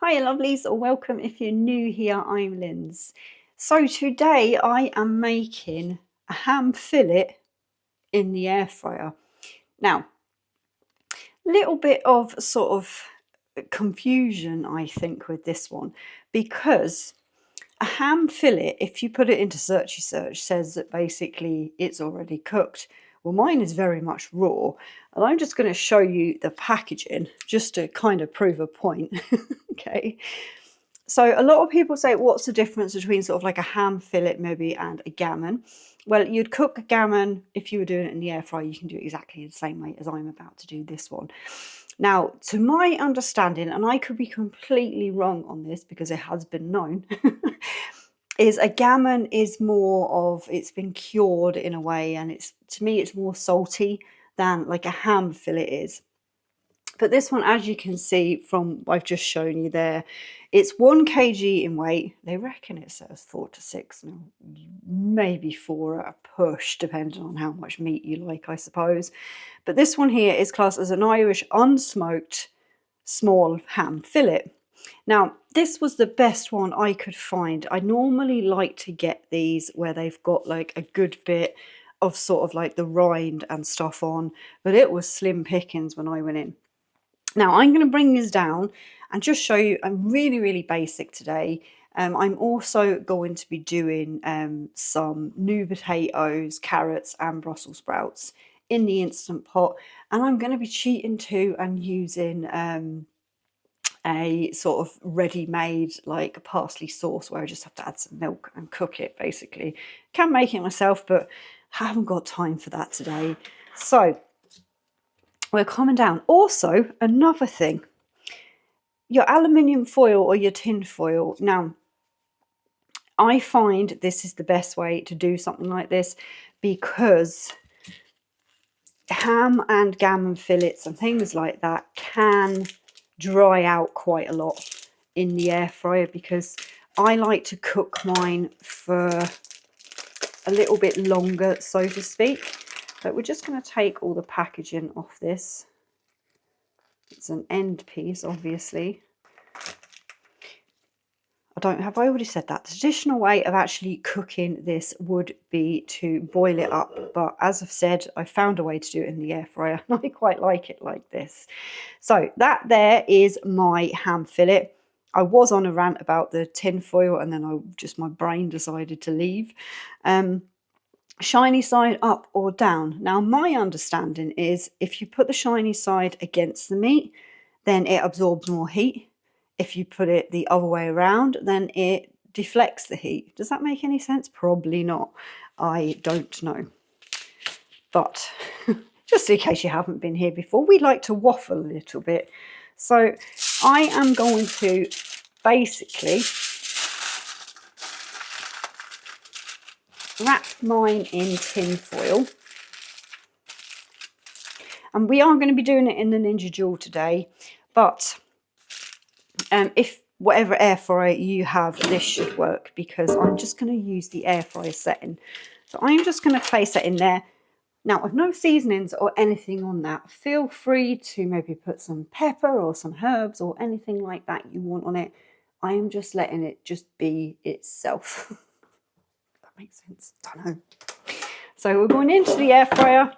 Hiya lovelies, or welcome if you're new here, I'm Linz. So today I am making a ham fillet in the air fryer. Now, little bit of sort of confusion I think with this one, because a ham fillet, if you put it into searchy search, says that basically it's already cooked. Well, mine is very much raw, and I'm just going to show you the packaging just to kind of prove a point. Okay. So a lot of people say, what's the difference between sort of like a ham fillet maybe and a gammon? Well, you'd cook a gammon if you were doing it in the air fryer. You can do it exactly the same way as I'm about to do this one. Now, to my understanding, and I could be completely wrong on this because it has been known, is a gammon is more of, it's been cured in a way, and it's, to me, it's more salty than like a ham fillet is. But this one, as you can see from I've just shown you there, it's 1 kg in weight. They reckon it says 4 to 6, now, maybe 4 at a push, depending on how much meat you like, I suppose. But this one here is classed as an Irish unsmoked small ham fillet. Now, this was the best one I could find. I normally like to get these where they've got like a good bit of sort of like the rind and stuff on, but it was slim pickings when I went in. Now I'm going to bring this down and just show you, I'm really basic today. I'm also going to be doing some new potatoes, carrots and Brussels sprouts in the Instant Pot, and I'm going to be cheating too and using a sort of ready-made like parsley sauce where I just have to add some milk and cook it basically. Can make it myself, but I haven't got time for that today. So we're coming down. Also, another thing, your aluminium foil or your tin foil. Now, I find this is the best way to do something like this because ham and gammon fillets and things like that can dry out quite a lot in the air fryer, because I like to cook mine for a little bit longer, so to speak. But we're just going to take all the packaging off this. It's an end piece, obviously. Have I already said that? The traditional way of actually cooking this would be to boil it up. But as I've said, I found a way to do it in the air fryer, and I quite like it like this. So that there is my ham fillet. I was on a rant about the tin foil, and then my brain decided to leave. Shiny side up or down. Now, my understanding is if you put the shiny side against the meat, then it absorbs more heat. If you put it the other way around, then it deflects the heat. Does that make any sense? Probably not. I don't know. But just in case you haven't been here before, we like to waffle a little bit. So I am going to basically wrap mine in tin foil. And we are going to be doing it in the Ninja Dual today, but if whatever air fryer you have, this should work, because I'm just going to use the air fryer setting. So I'm just going to place it in there. Now, with no seasonings or anything on that, feel free to maybe put some pepper or some herbs or anything like that you want on it. I am just letting it just be itself. That makes sense? I don't know. So we're going into the air fryer.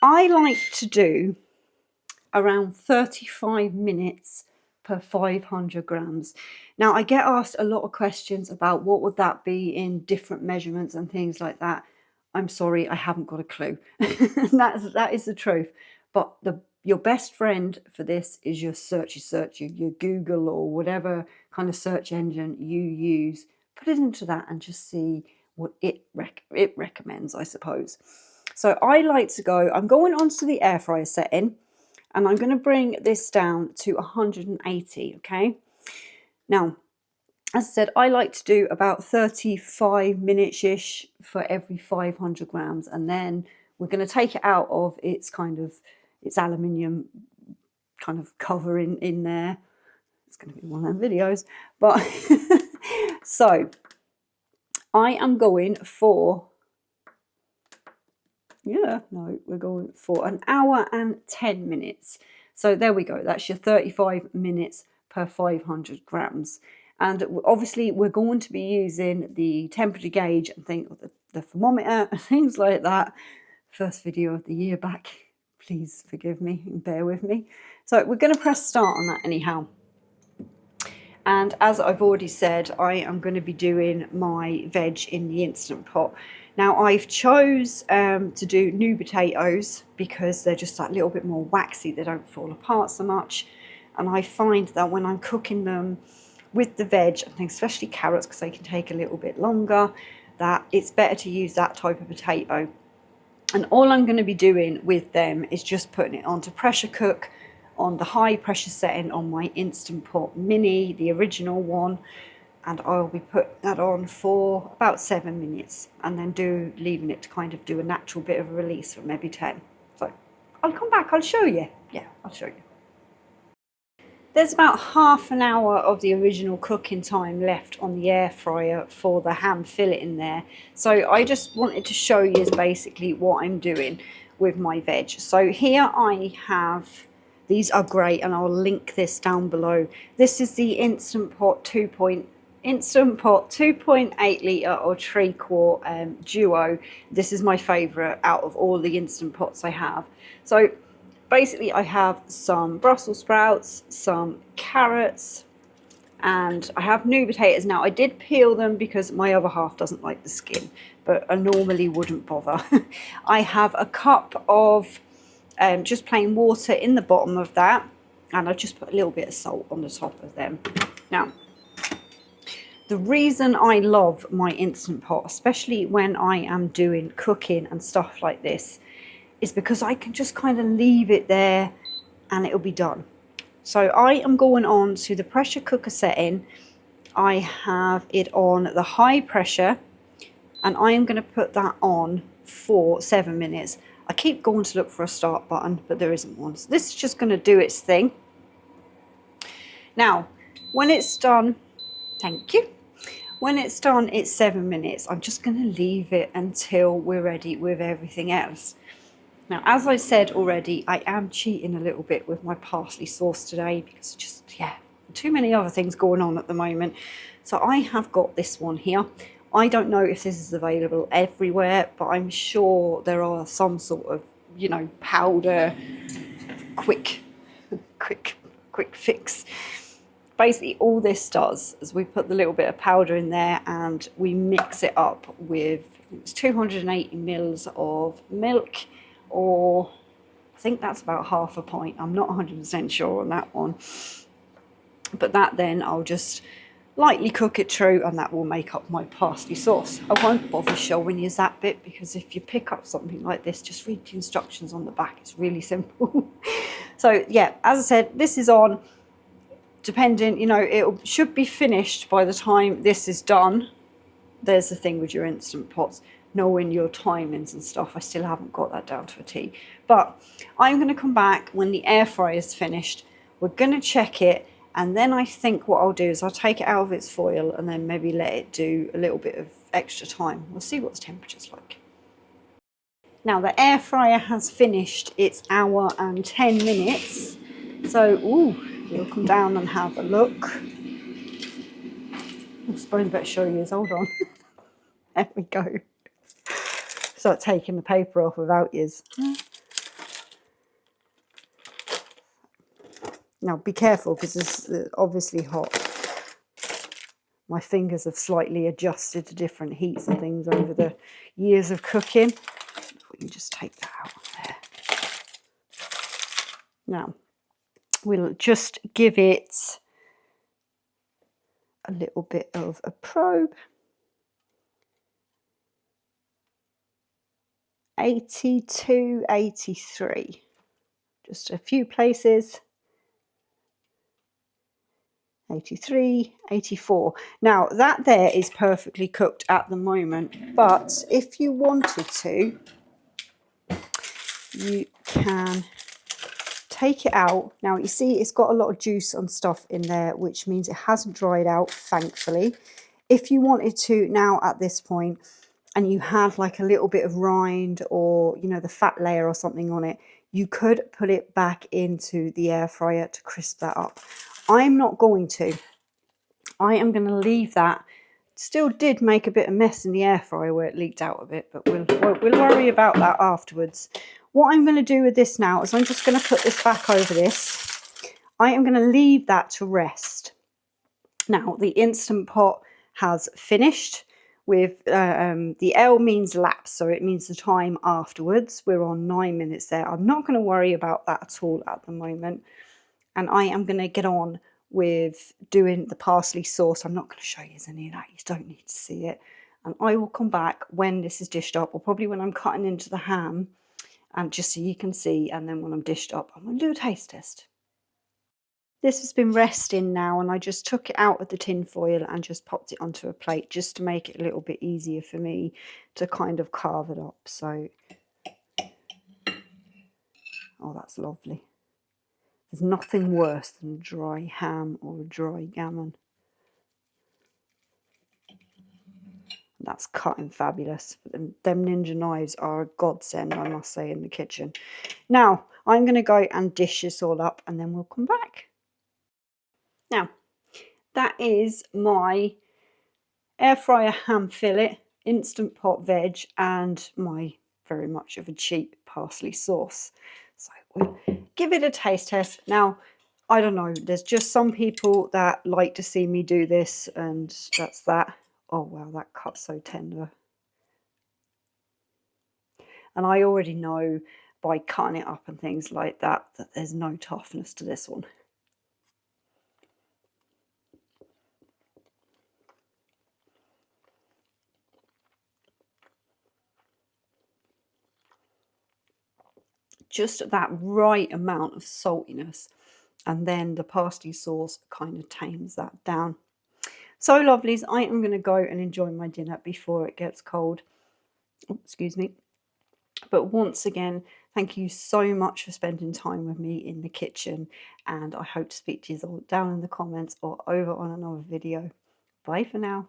I like to do around 35 minutes per 500 grams. Now, I get asked a lot of questions about what would that be in different measurements and things like that. I'm sorry, I haven't got a clue. That is the truth. But your best friend for this is your search, your Google or whatever kind of search engine you use. Put it into that and just see what it recommends, I suppose. So I like to go, I'm going onto the air fryer setting, and I'm going to bring this down to 180, okay? Now, as I said, I like to do about 35 minutes-ish for every 500 grams, and then we're going to take it out of its aluminium kind of cover in there. It's going to be one of them videos, but so I am going for, we're going for 1 hour and 10 minutes. So there we go. That's your 35 minutes per 500 grams. And obviously we're going to be using the temperature gauge and the thermometer and things like that. First video of the year back. Please forgive me and bear with me. So we're going to press start on that anyhow. And as I've already said, I am going to be doing my veg in the Instant Pot. Now I've chose to do new potatoes because they're just that little bit more waxy. They don't fall apart so much. And I find that when I'm cooking them with the veg, I think especially carrots because they can take a little bit longer, that it's better to use that type of potato. And all I'm going to be doing with them is just putting it on to pressure cook on the high pressure setting on my Instant Pot Mini, the original one, and I'll be putting that on for about 7 minutes and then leaving it to kind of do a natural bit of a release for maybe 10. So I'll come back, I'll show you. Yeah, I'll show you. There's about half an hour of the original cooking time left on the air fryer for the ham fillet in there. So I just wanted to show you basically what I'm doing with my veg. So here I have, these are great and I'll link this down below. This is the Instant Pot 2.8 litre or 3-quart duo. This is my favourite out of all the Instant Pots I have. So basically I have some Brussels sprouts, some carrots, and I have new potatoes. Now I did peel them because my other half doesn't like the skin, but I normally wouldn't bother. I have a cup of just plain water in the bottom of that, and I've just put a little bit of salt on the top of them. Now, the reason I love my Instant Pot, especially when I am doing cooking and stuff like this, is because I can just kind of leave it there and it'll be done. So I am going on to the pressure cooker setting. I have it on the high pressure and I am going to put that on for 7 minutes. I keep going to look for a start button, but there isn't one. So this is just going to do its thing. Now, when it's done, thank you. When it's done, it's 7 minutes. I'm just going to leave it until we're ready with everything else. Now, as I said already, I am cheating a little bit with my parsley sauce today because just, yeah, too many other things going on at the moment. So I have got this one here. I don't know if this is available everywhere, but I'm sure there are some sort of, you know, powder, quick fix. Basically, all this does is we put the little bit of powder in there and we mix it up with, it's 280 mils of milk, or I think that's about half a pint. I'm not 100% sure on that one. But that then I'll just lightly cook it through and that will make up my parsley sauce. I won't bother showing you that bit because if you pick up something like this, just read the instructions on the back. It's really simple. So yeah, as I said, this is on, depending, you know, it should be finished by the time this is done. There's the thing with your Instant Pots, knowing your timings and stuff. I still haven't got that down to a T. But I'm going to come back when the air fryer is finished. We're going to check it. And then I think what I'll do is I'll take it out of its foil and then maybe let it do a little bit of extra time. We'll see what the temperature's like. Now the air fryer has finished its hour and 10 minutes. So, ooh, we'll come down and have a look. I suppose I better show you this. Hold on. There we go. Start taking the paper off without yous. Now be careful because it's obviously hot. My fingers have slightly adjusted to different heats and things over the years of cooking. We can just take that out of there. Now we'll just give it a little bit of a probe. 82, 83. Just a few places. 83, 84. Now that there is perfectly cooked at the moment, but if you wanted to, you can take it out. Now you see it's got a lot of juice and stuff in there, which means it hasn't dried out, thankfully. If you wanted to now at this point, and you had like a little bit of rind or, you know, the fat layer or something on it, you could put it back into the air fryer to crisp that up. I'm not going to. I am going to leave that. Still did make a bit of mess in the air fryer where it leaked out a bit, but we'll worry about that afterwards. What I'm going to do with this now is I'm just going to put this back over this. I am going to leave that to rest. Now, the Instant Pot has finished with, the L means lapse, so it means the time afterwards. We're on 9 minutes there. I'm not going to worry about that at all at the moment. And I am going to get on with doing the parsley sauce. I'm not going to show you any of that. You don't need to see it. And I will come back when this is dished up, or probably when I'm cutting into the ham, and just so you can see. And then when I'm dished up, I'm going to do a taste test. This has been resting now, and I just took it out of the tin foil and just popped it onto a plate just to make it a little bit easier for me to kind of carve it up. So, oh, that's lovely. There's nothing worse than a dry ham or a dry gammon. That's cutting fabulous. Them Ninja knives are a godsend, I must say, in the kitchen. Now, I'm going to go and dish this all up, and then we'll come back. Now, that is my air fryer ham fillet, Instant Pot veg, and my very much of a cheap parsley sauce. So we'll give it a taste test. Now, I don't know, there's just some people that like to see me do this, and that's that. Oh wow, that cut's so tender. And I already know by cutting it up and things like that that there's no toughness to this one. Just that right amount of saltiness, and then the parsley sauce kind of tames that down. So lovelies, I am going to go and enjoy my dinner before it gets cold. Oh, excuse me. But once again, thank you so much for spending time with me in the kitchen, and I hope to speak to you all down in the comments or over on another video. Bye for now.